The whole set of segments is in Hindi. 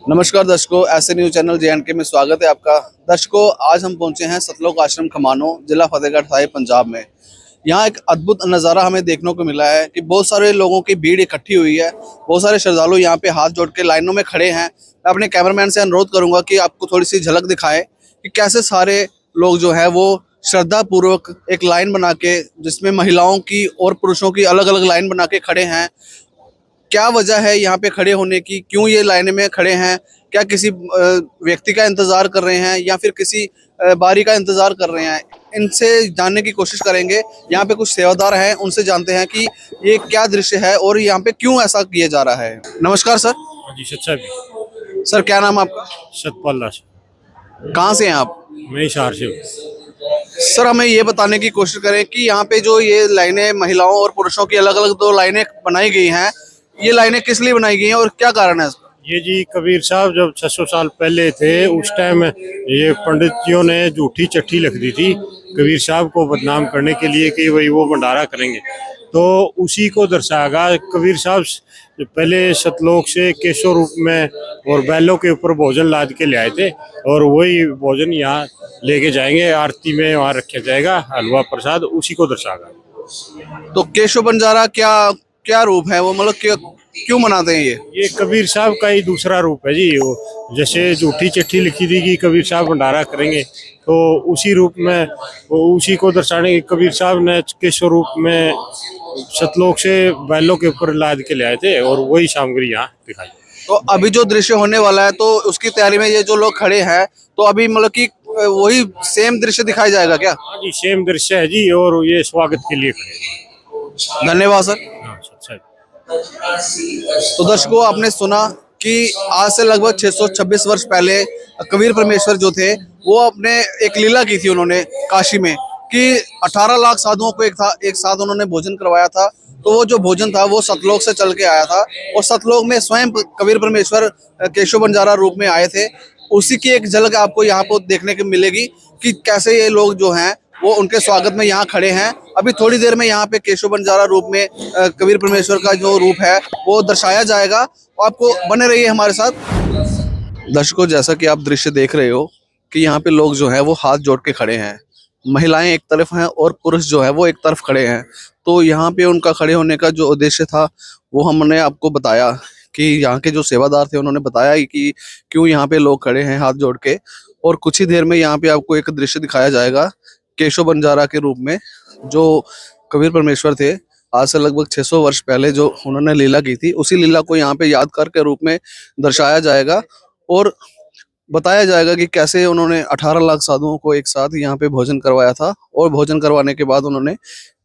नमस्कार दर्शकों, ऐसे न्यूज चैनल JNK में स्वागत है आपका। दर्शकों, आज हम पहुंचे हैं सतलोक आश्रम खमानो, जिला फतेहगढ़ साहिब, पंजाब में। यहाँ एक अद्भुत नज़ारा हमें देखने को मिला है कि बहुत सारे लोगों की भीड़ इकट्ठी हुई है। बहुत सारे श्रद्धालु यहाँ पे हाथ जोड़ के लाइनों में खड़े हैं। मैं अपने कैमरामैन से अनुरोध करूंगा कि आपको थोड़ी सी झलक दिखाए कि कैसे सारे लोग जो है वो श्रद्धा पूर्वक एक लाइन बना के, जिसमें महिलाओं की और पुरुषों की अलग अलग लाइन बना के खड़े हैं। क्या वजह है यहाँ पे खड़े होने की, क्यों ये लाइन में खड़े हैं? क्या किसी व्यक्ति का इंतजार कर रहे हैं या फिर किसी बारी का इंतजार कर रहे हैं? इनसे जानने की कोशिश करेंगे। यहाँ पे कुछ सेवादार हैं, उनसे जानते हैं कि ये क्या दृश्य है और यहाँ पे क्यों ऐसा किया जा रहा है। नमस्कार सर। जी सच्चा भी। सर, क्या नाम आपका? सतपाल दास। कहाँ से हैं आप? मैं हिसार से हूँ। सर, हमें ये बताने की कोशिश करें कि यहाँ पे जो ये लाइनें महिलाओं और पुरुषों की अलग अलग दो लाइनें बनाई गई हैं, ये लाइनें किस लिए बनाई गई हैं और क्या कारण है इसका? ये जी कबीर साहब जब 600 साल पहले थे उस टाइम ये पंडितियों ने झूठी चिट्ठी लिख दी थी कबीर साहब को बदनाम करने के लिए कि भाई वो भंडारा करेंगे। तो उसी को दर्शाएगा। कबीर साहब पहले सतलोक से केशव रूप में और बैलों के ऊपर भोजन लाद के ले आए थे और वही भोजन यहाँ लेके जाएंगे। आरती में वहाँ रखा जाएगा हलवा प्रसाद, उसी को दर्शाएगा। तो केशव बंजारा क्या क्या रूप है वो, मतलब क्यों मनाते हैं ये कबीर साहब का ही दूसरा रूप है जी। वो जैसे झूठी चिट्ठी लिखी थी कि कबीर साहब भंडारा करेंगे, तो उसी रूप में वो उसी को दर्शाने के कबीर साहब ने के स्वरूप में सतलोक से बैलों के ऊपर लाद के ले आए थे और वही सामग्री यहाँ दिखाई। तो अभी जो दृश्य होने वाला है तो उसकी तैयारी में ये जो लोग खड़े हैं, तो अभी मतलब कि वही सेम दृश्य दिखाया जाएगा क्या? हाँ जी, सेम दृश्य है जी और ये स्वागत के लिए खड़े। धन्यवाद सर। हाँ अच्छा। तो दर्शकों, आपने सुना कि आज से लगभग 626 वर्ष पहले कबीर परमेश्वर जो थे वो अपने एक लीला की थी उन्होंने काशी में, कि 18 लाख साधुओं को एक साथ उन्होंने भोजन करवाया था। तो वो जो भोजन था वो सतलोक से चल के आया था और सतलोक में स्वयं कबीर परमेश्वर केशव बंजारा रूप में आए थे। उसी की एक झलक आपको यहाँ पर देखने को मिलेगी कि कैसे ये लोग जो हैं वो उनके स्वागत में यहाँ खड़े हैं। अभी थोड़ी देर में यहाँ पे केशव बंजारा रूप में कबीर परमेश्वर का जो रूप है वो दर्शाया जाएगा। आपको बने रहिए हमारे साथ। दर्शकों, जैसा कि आप दृश्य देख रहे हो कि यहाँ पे लोग जो है वो हाथ जोड़ के खड़े हैं। महिलाएं एक तरफ हैं और पुरुष जो है वो एक तरफ खड़े हैं। तो यहाँ पे उनका खड़े होने का जो उद्देश्य था वो हमने आपको बताया कि यहाँ के जो सेवादार थे उन्होंने बताया कि क्यों यहाँ पे लोग खड़े हैं हाथ जोड़ के। और कुछ ही देर में यहाँ पे आपको एक दृश्य दिखाया जाएगा केशव बंजारा के रूप में, जो कबीर परमेश्वर थे। आज से लगभग 600 वर्ष पहले जो उन्होंने लीला की थी, उसी लीला को यहाँ पे यादगार के रूप में दर्शाया जाएगा और बताया जाएगा कि कैसे उन्होंने 18 लाख साधुओं को एक साथ यहाँ पे भोजन करवाया था और भोजन करवाने के बाद उन्होंने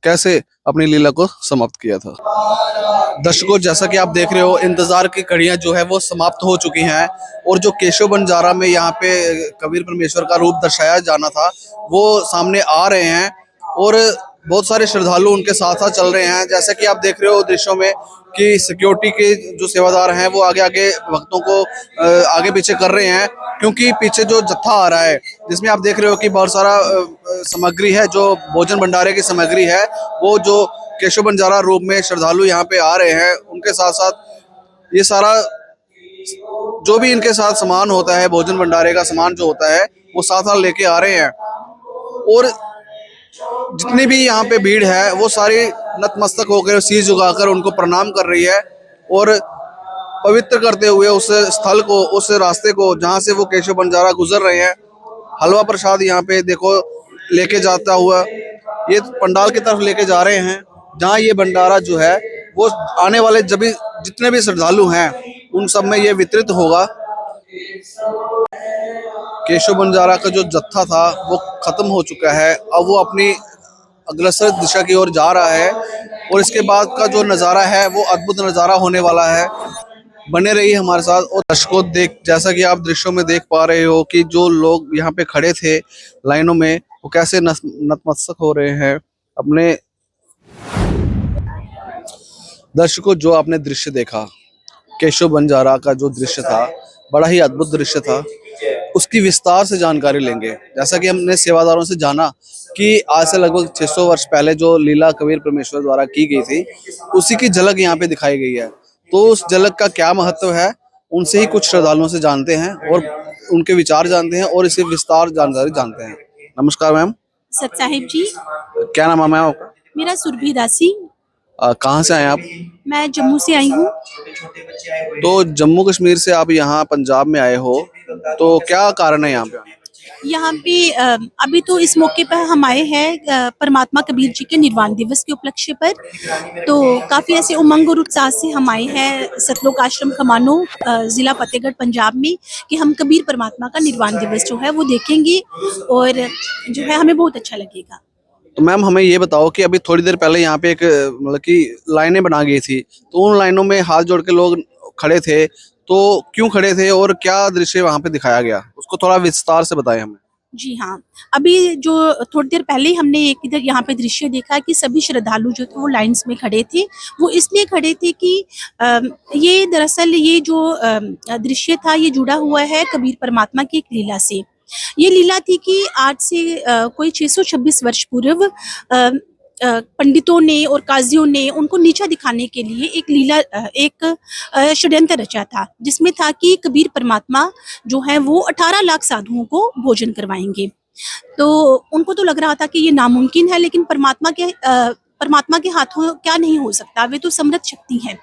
कैसे अपनी लीला को समाप्त किया था। दर्शकों, जैसा कि आप देख रहे हो, इंतजार की घड़ियां जो है वो समाप्त हो चुकी हैं और जो केशव बंजारा में यहाँ पे कबीर परमेश्वर का रूप दर्शाया जाना था वो सामने आ रहे हैं और बहुत सारे श्रद्धालु उनके साथ साथ चल रहे हैं। जैसा कि आप देख रहे हो दृश्यों में कि सिक्योरिटी के जो सेवादार हैं वो आगे आगे भक्तों को आगे पीछे कर रहे हैं, क्योंकि पीछे जो जत्था आ रहा है जिसमें आप देख रहे हो कि बहुत सारा सामग्री है, जो भोजन भंडारे की सामग्री है, वो जो केशव बंजारा रूप में श्रद्धालु यहाँ पे आ रहे हैं, उनके साथ साथ ये सारा जो भी इनके साथ सामान होता है, भोजन भंडारे का सामान जो होता है वो साथ साथ लेके आ रहे हैं। और जितनी भी यहाँ पे भीड़ है वो सारी नतमस्तक होकर शीश झुकाकर उनको प्रणाम कर रही है और पवित्र करते हुए उस स्थल को, उस रास्ते को जहाँ से वो केशव बंजारा गुजर रहे हैं। हलवा प्रसाद यहाँ पे देखो लेके जाता हुआ ये पंडाल की तरफ लेके जा रहे हैं, जहाँ ये भंडारा जो है वो आने वाले जितने भी श्रद्धालु हैं उन सब में ये वितरित होगा। केशव बंजारा का जो जत्था था वो खत्म हो चुका है, अब वो अपनी अग्रसर दिशा की ओर जा रहा है और इसके बाद का जो नज़ारा है वो अद्भुत नज़ारा होने वाला है। बने रहिए हमारे साथ। और दर्शकों, जैसा कि आप दृश्यों में देख पा रहे हो कि जो लोग यहाँ पे खड़े थे लाइनों में वो कैसे नतमस्तक हो रहे हैं अपने। दर्शकों, जो आपने दृश्य देखा केशव बंजारा का जो दृश्य था, बड़ा ही अद्भुत दृश्य था। उसकी विस्तार से जानकारी लेंगे। जैसा कि हमने सेवादारों से जाना कि आज से लगभग 600 वर्ष पहले जो लीला कबीर परमेश्वर द्वारा की गई थी उसी की झलक यहाँ पे दिखाई गई है। तो उस झलक का क्या महत्व है उनसे ही कुछ श्रद्धालुओं से जानते हैं और उनके विचार जानते हैं और इसे विस्तार जानकारी जानते हैं। नमस्कार मैम, सत साहिब जी, क्या नाम है मैम आपका? मेरा सुरभि दासी। कहाँ से आए आप? मैं जम्मू से आई हूँ। तो जम्मू कश्मीर से आप यहाँ पंजाब में आए हो, तो क्या कारण है यहाँ पे आने का? यहाँ पे अभी तो इस मौके पर हम आए हैं परमात्मा कबीर जी के निर्वाण दिवस के उपलक्ष्य पर। तो काफ़ी ऐसे उमंग और उत्साह से हम आए हैं सतलोक आश्रम खमानो, ज़िला फतेहगढ़ पंजाब में, कि हम कबीर परमात्मा का निर्वाण दिवस जो है वो देखेंगे और जो है हमें बहुत अच्छा लगेगा। तो मैम हमें ये बताओ कि अभी थोड़ी देर पहले यहाँ पे एक मतलब कि लाइनें बना गई थी, तो उन लाइनों में हाथ जोड़ के लोग खड़े थे, तो क्यों खड़े थे और क्या दृश्य वहाँ पे दिखाया गया, उसको थोड़ा विस्तार से बताएं हमें। जी हाँ, अभी जो थोड़ी देर पहले ही हमने एक इधर यहाँ पे दृश्य देखा कि सभी श्रद्धालु जो थे वो लाइन्स में खड़े थे। वो इसलिए खड़े थे कि ये दरअसल ये जो दृश्य था ये जुड़ा हुआ है कबीर परमात्मा की एक लीला से। ये लीला थी कि आज से कोई 626 वर्ष पूर्व पंडितों ने और काजियों ने उनको नीचा दिखाने के लिए एक लीला एक षड्यंत्र रचा था, जिसमें था कि कबीर परमात्मा जो है वो 18 लाख साधुओं को भोजन करवाएंगे। तो उनको तो लग रहा था कि ये नामुमकिन है, लेकिन परमात्मा के हाथों क्या नहीं हो सकता, वे तो समृद्ध शक्ति है।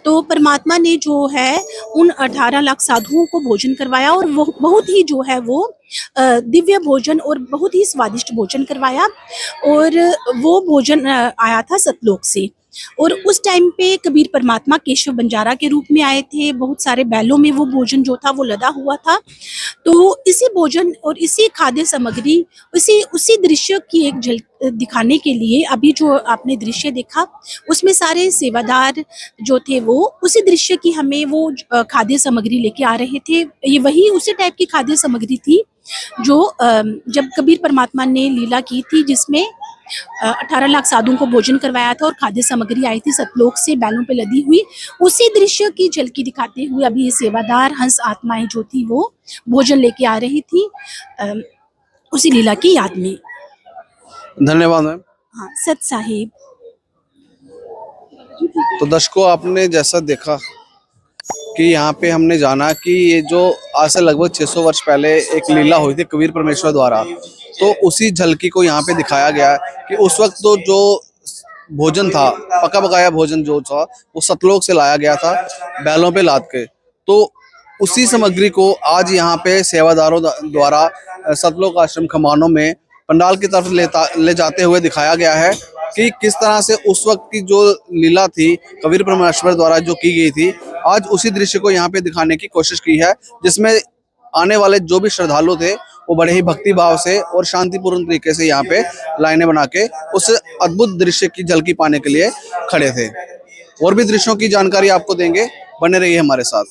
तो परमात्मा ने जो है उन 18 लाख साधुओं को भोजन करवाया और वो बहुत ही जो है वो दिव्य भोजन और बहुत ही स्वादिष्ट भोजन करवाया। और वो भोजन आया था सतलोक से। और उस टाइम पे कबीर परमात्मा केशव बंजारा के रूप में आए थे। बहुत सारे बैलों में वो भोजन जो था वो लदा हुआ था। तो इसी भोजन और इसी खाद्य सामग्री, उसी दृश्य की एक झलक दिखाने के लिए अभी जो आपने दृश्य देखा उसमें सारे सेवादार जो थे वो उसी दृश्य की हमें वो खाद्य सामग्री लेके आ रहे थे। ये वही उसी टाइप की खाद्य सामग्री थी जो जब कबीर परमात्मा ने लीला की थी, जिसमें 18 लाख साधुओं को भोजन करवाया था और खाद्य सामग्री आई थी सतलोक से बैलों पे लदी हुई। उसी दृश्य की झलकी दिखाते हुए अभी ये सेवादार हंस आत्माएं जो थी वो भोजन लेके आ रही थी उसी लीला की याद में। धन्यवाद मैम। हाँ, सत साहिब। तो दर्शकों, आपने जैसा देखा कि यहाँ पे हमने जाना कि ये जो आज से लगभग 600 वर्ष पहले एक लीला हुई थी कबीर परमेश्वर द्वारा, तो उसी झलकी को यहाँ पे दिखाया गया है कि उस वक्त तो जो भोजन था, पका पकाया भोजन जो था वो सतलोक से लाया गया था बैलों पे लाद के। तो उसी सामग्री को आज यहाँ पे सेवादारों द्वारा सतलोक आश्रम खमानों में पंडाल की तरफ ले जाते हुए दिखाया गया है कि किस तरह से उस वक्त की जो लीला थी कबीर परमेश्वर द्वारा जो की गई थी, आज उसी दृश्य को यहाँ पे दिखाने की कोशिश की है, जिसमें आने वाले जो भी श्रद्धालु थे वो बड़े ही भक्ति भाव से और शांतिपूर्ण तरीके से यहाँ पे लाइनें बना के उस अद्भुत दृश्य की झलकी पाने के लिए खड़े थे। और भी दृश्यों की जानकारी आपको देंगे, बने रहिए हमारे साथ।